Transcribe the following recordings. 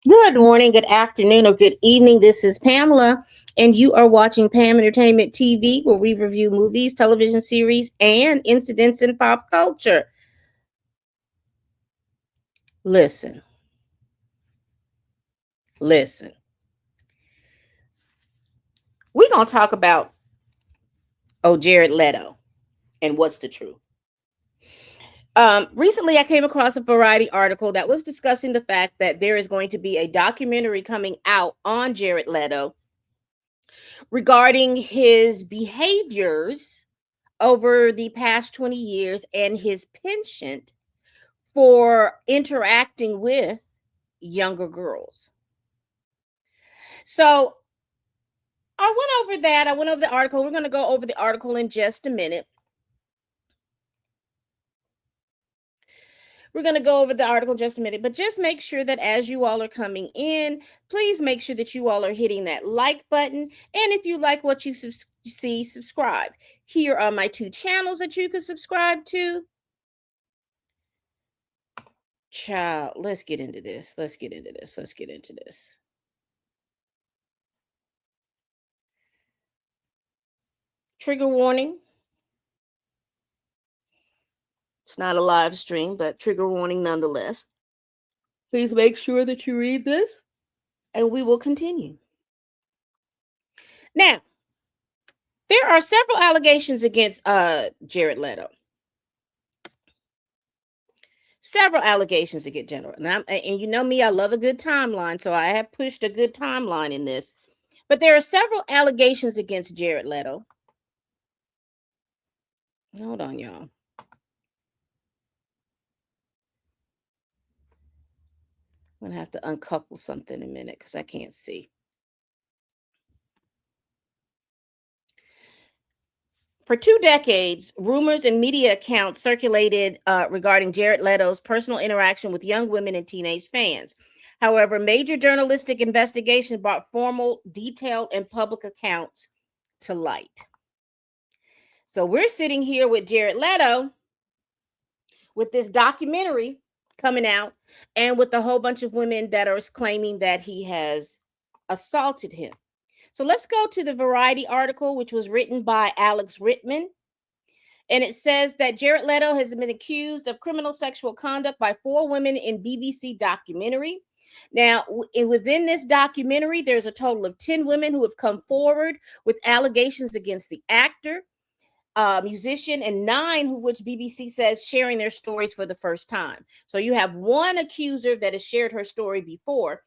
Good morning, good afternoon, or good evening. This is Pamela, and you are watching Pam Entertainment TV, where we review movies, television series, and incidents in pop culture. Listen, listen. We're going to talk about, Jared Leto and what's the truth. Recently, I came across a Variety article that was discussing the fact that there is going to be a documentary coming out on Jared Leto regarding his behaviors over the past 20 years and his penchant for interacting with younger girls. So I went over that. I went over the article. We're going to go over the article in just a minute. We're going to go over the article in just a minute, but just make sure that as you all are coming in, please make sure that you all are hitting that like button. And if you like what you see, subscribe. Here are my two channels that you can subscribe to. Child, let's get into this. Let's get into this. Trigger warning. It's not a live stream, but trigger warning nonetheless. Please make sure that you read this, and we will continue. Now, there are several allegations against Jared Leto. Several allegations against Jared. And you know me, I love a good timeline, so I have pushed a good timeline in this. But there are several allegations against Jared Leto. Hold on, y'all. I'm gonna have to uncouple something in a minute because I can't see. For 2 decades, rumors and media accounts circulated regarding Jared Leto's personal interaction with young women and teenage fans. However, major journalistic investigation brought formal, detailed, and public accounts to light. So we're sitting here with Jared Leto with this documentary coming out and with a whole bunch of women that are claiming that he has assaulted him. So let's go to the Variety article, which was written by Alex Rittman. And it says that Jared Leto has been accused of criminal sexual conduct by 4 women in BBC documentary. Now, within this documentary, there's a total of 10 women who have come forward with allegations against the actor, musician, and 9 of which BBC says sharing their stories for the first time. So you have one accuser that has shared her story before.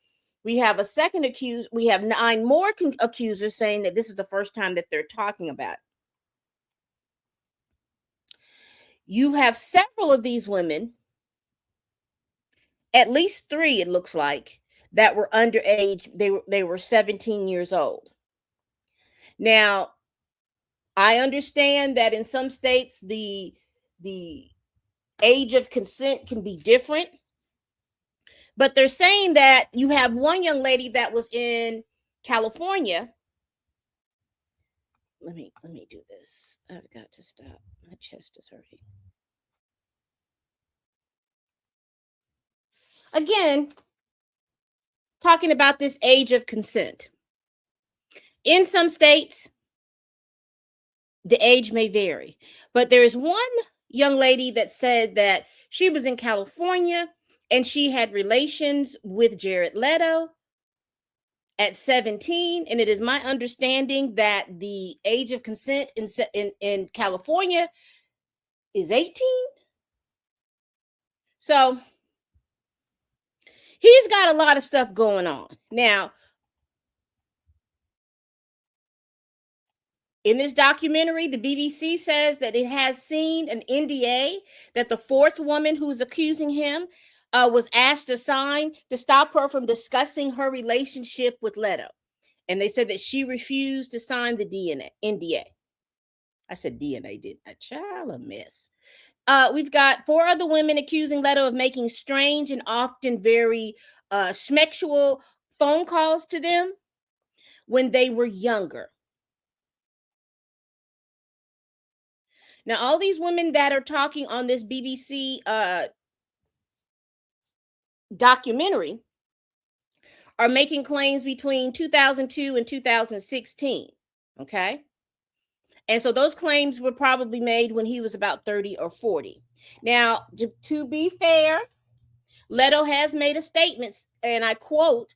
We have a second accused. We have 9 more accusers saying that this is the first time that they're talking about it. You have several of these women, at least 3, it looks like, that were underage. They were 17 years old. Now, I understand that in some states the age of consent can be different. But they're saying that you have one young lady that was in California. Let me do this. I've got to stop. My chest is hurting. Again, talking about this age of consent. In some states, the age may vary. But there is one young lady that said that she was in California and she had relations with Jared Leto at 17, and it is my understanding that the age of consent in California is 18. So he's got a lot of stuff going on. Now, in this documentary, the BBC says that it has seen an NDA that the 4th woman who's accusing him was asked to sign to stop her from discussing her relationship with Leto. And they said that she refused to sign the NDA. I said DNA, didn't I? Child, a mess. We've got four other women accusing Leto of making strange and often very sexual phone calls to them when they were younger. Now, all these women that are talking on this BBC documentary are making claims between 2002 and 2016. Okay. And so those claims were probably made when he was about 30 or 40. Now, to be fair, Leto has made a statement, and I quote,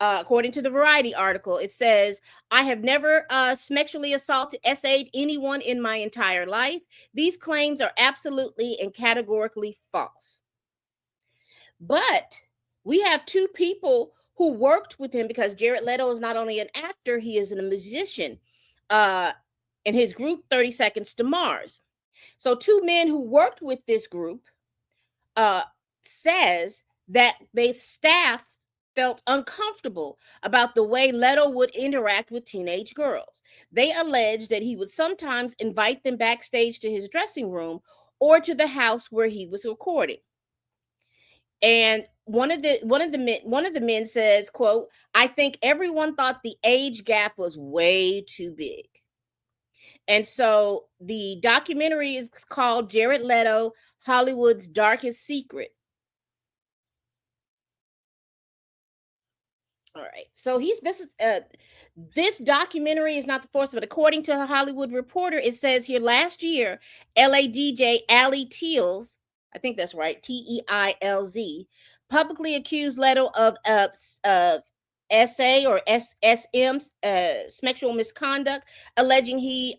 according to the Variety article, it says, I have never sexually essayed anyone in my entire life. These claims are absolutely and categorically false. But we have two people who worked with him, because Jared Leto is not only an actor, he is a musician in his group 30 Seconds to Mars. So two men who worked with this group says that the staff felt uncomfortable about the way Leto would interact with teenage girls. They allege that he would sometimes invite them backstage to his dressing room or to the house where he was recording. And one of the men says, quote, I think everyone thought the age gap was way too big. And so the documentary is called Jared Leto, Hollywood's Darkest Secret. All right. So this documentary is not the force, but according to a Hollywood Reporter, it says here last year, LA DJ Allie Teals, I think that's right, Teilz, publicly accused Leto of SA or SM, sexual misconduct, alleging he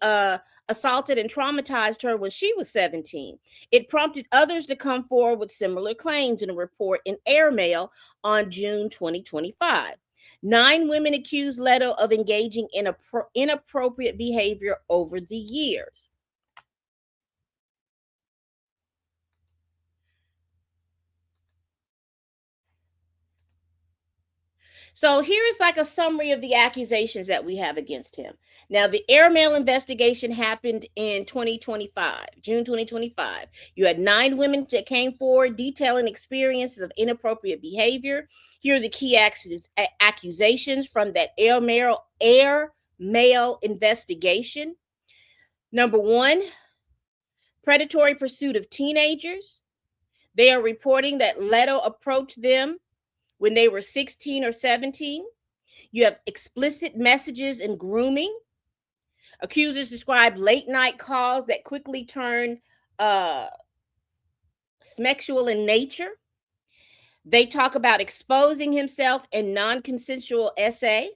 assaulted and traumatized her when she was 17. It prompted others to come forward with similar claims in a report in Airmail on June 2025. 9 women accused Leto of engaging in inappropriate behavior over the years. So here's like a summary of the accusations that we have against him. Now, the airmail investigation happened in 2025, June 2025. You had 9 women that came forward detailing experiences of inappropriate behavior. Here are the key accusations from that airmail investigation. Number 1, predatory pursuit of teenagers. They are reporting that Leto approached them when they were 16 or 17. You have explicit messages and grooming. Accusers describe late night calls that quickly turn sexual in nature. They talk about exposing himself in non-consensual essay.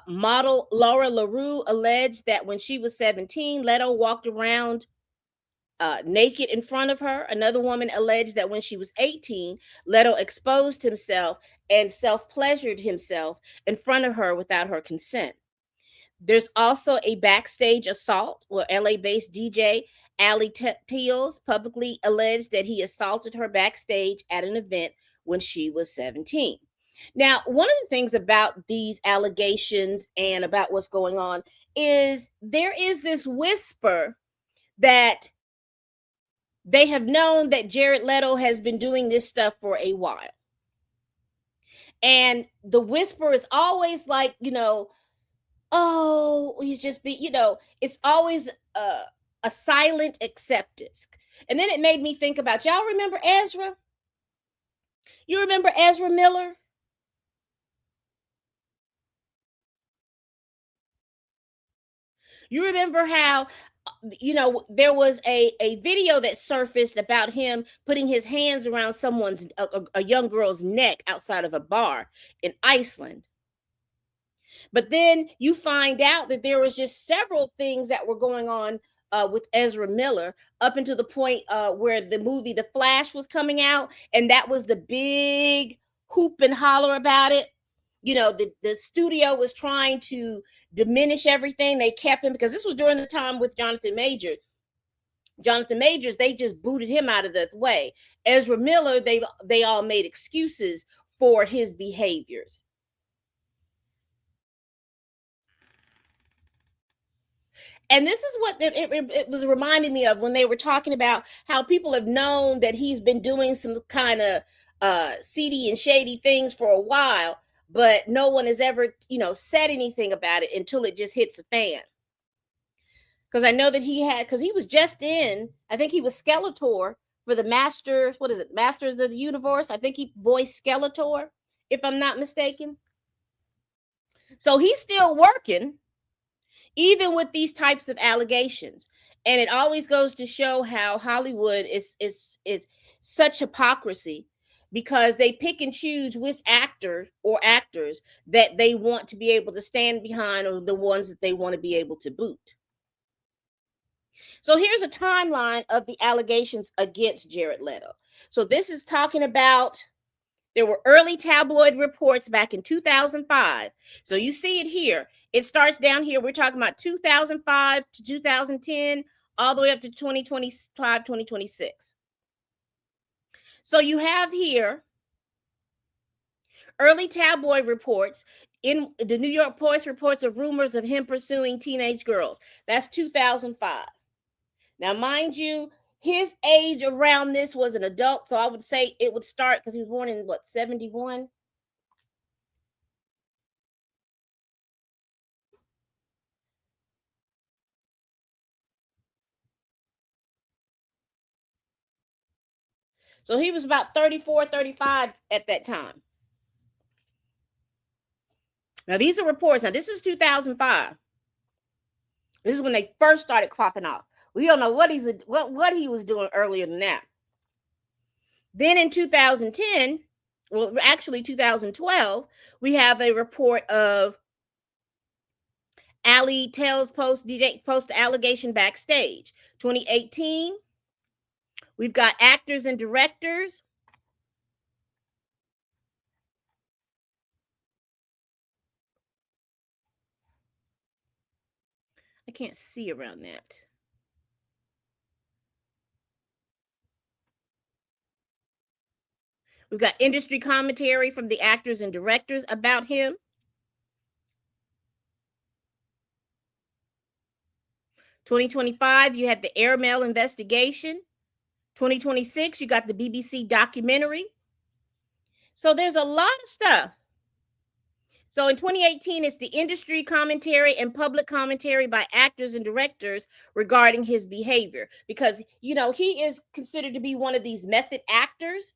Model Laura LaRue alleged that when she was 17, Leto walked around naked in front of her. Another woman alleged that when she was 18, Leto exposed himself and self-pleasured himself in front of her without her consent. There's also a backstage assault where LA-based DJ Allie Teals publicly alleged that he assaulted her backstage at an event when she was 17. Now, one of the things about these allegations and about what's going on is there is this whisper that they have known that Jared Leto has been doing this stuff for a while. And the whisper is always like, oh, he's just it's always a silent acceptance. And then it made me think about, y'all remember Ezra? You remember Ezra Miller? You remember how there was a video that surfaced about him putting his hands around a young girl's neck outside of a bar in Iceland. But then you find out that there was just several things that were going on with Ezra Miller up until the point where the movie The Flash was coming out, and that was the big hoop and holler about it. The studio was trying to diminish everything. They kept him because this was during the time with Jonathan Major. Jonathan Majors, they just booted him out of the way. Ezra Miller, they all made excuses for his behaviors. And this is what it was reminding me of when they were talking about how people have known that he's been doing some kind of seedy and shady things for a while, but no one has ever, said anything about it until it just hits a fan. Because I know that because he was just in, I think he was Skeletor for the Masters, what is it, Masters of the Universe? I think he voiced Skeletor, if I'm not mistaken. So he's still working, even with these types of allegations. And it always goes to show how Hollywood is such hypocrisy, because they pick and choose which actor or actors that they want to be able to stand behind, or the ones that they want to be able to boot. So here's a timeline of the allegations against Jared Leto. So this is talking about, there were early tabloid reports back in 2005. So you see it here. It starts down here. We're talking about 2005 to 2010, all the way up to 2025, 2026. So you have here early tabloid reports. In the New York Post reports of rumors of him pursuing teenage girls. That's 2005. Now, mind you, his age around this was an adult, so I would say it would start because he was born in what, 71? So he was about 34, 35 at that time. Now, these are reports. Now, this is 2005. This is when they first started cropping off. We don't know what he was doing earlier than that. Then in 2010, well, actually 2012, we have a report of Ali tells DJ post allegation backstage. 2018, we've got actors and directors. I can't see around that. We've got industry commentary from the actors and directors about him. 2025, you had the airmail investigation. 2026, you got the BBC documentary. So there's a lot of stuff. So in 2018, it's the industry commentary and public commentary by actors and directors regarding his behavior, because, he is considered to be one of these method actors.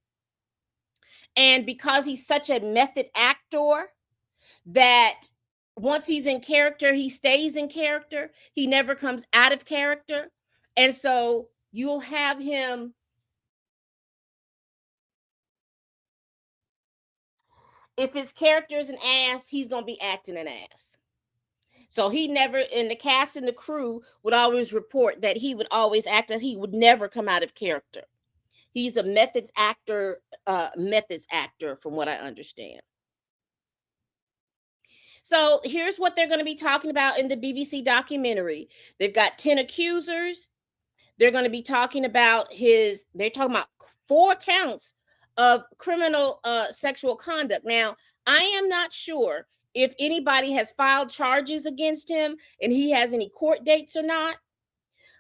And because he's such a method actor, that once he's in character, he stays in character. He never comes out of character. And so you'll have him, if his character is an ass, he's going to be acting an ass. So he never, in the cast and the crew would always report that he would always act as he would never come out of character. He's a methods actor from what I understand. So here's what they're going to be talking about in the BBC documentary. They've got 10 accusers. They're going to be talking about they're talking about 4 counts of criminal sexual conduct. Now, I am not sure if anybody has filed charges against him and he has any court dates or not.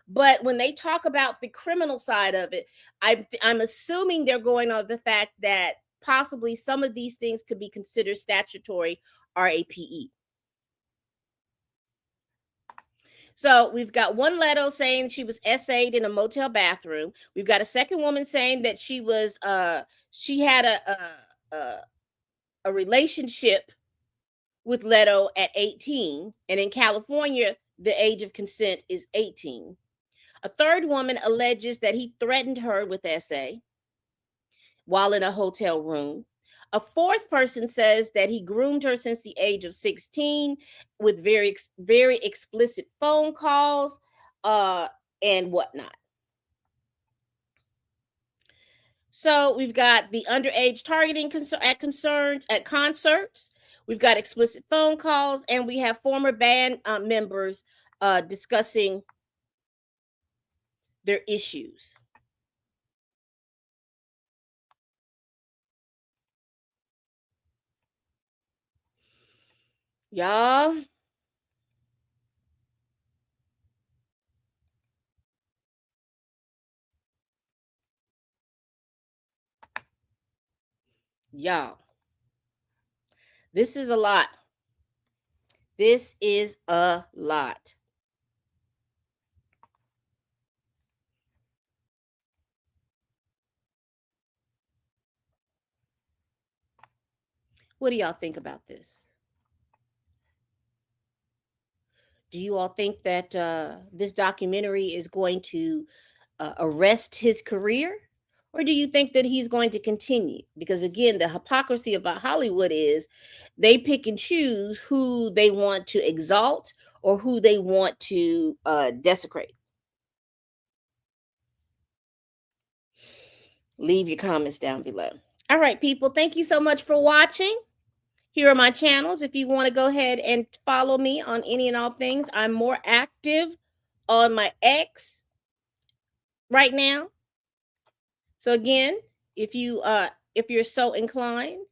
But when they talk about the criminal side of it, I'm assuming they're going on the fact that possibly some of these things could be considered statutory RAPE. So we've got one Leto saying she was essayed in a motel bathroom. We've got a second woman saying that she had a relationship with Leto at 18, and in California the age of consent is 18. A third woman alleges that he threatened her with essay while in a hotel room. A fourth person says that he groomed her since the age of 16 with very, very explicit phone calls and whatnot. So we've got the underage targeting concerns at concerts. We've got explicit phone calls, and we have former band members discussing their issues. Y'all, y'all, this is a lot. This is a lot. What do y'all think about this? Do you all think that this documentary is going to arrest his career? Or do you think that he's going to continue? Because again, the hypocrisy about Hollywood is they pick and choose who they want to exalt or who they want to desecrate. Leave your comments down below. All right, people, thank you so much for watching. Here are my channels. If you want to go ahead and follow me on any and all things, I'm more active on my X right now. So again, if you're so inclined,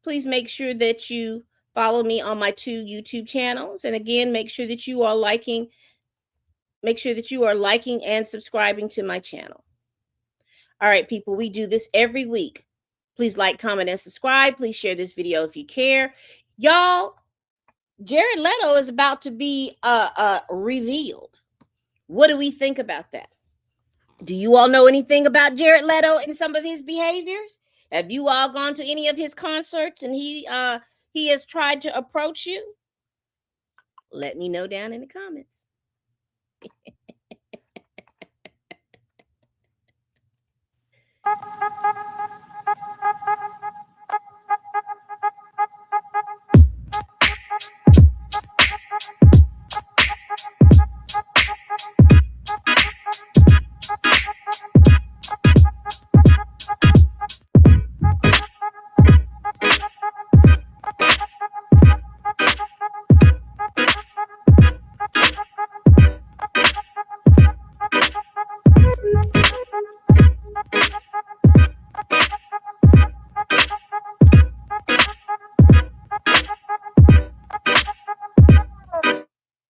please make sure that you follow me on my 2 YouTube channels. And again, make sure that you are liking and subscribing to my channel. All right, people, we do this every week. Please like, comment, and subscribe. Please share this video if you care. Y'all, Jared Leto is about to be revealed. What do we think about that? Do you all know anything about Jared Leto and some of his behaviors? Have you all gone to any of his concerts and he has tried to approach you? Let me know down in the comments.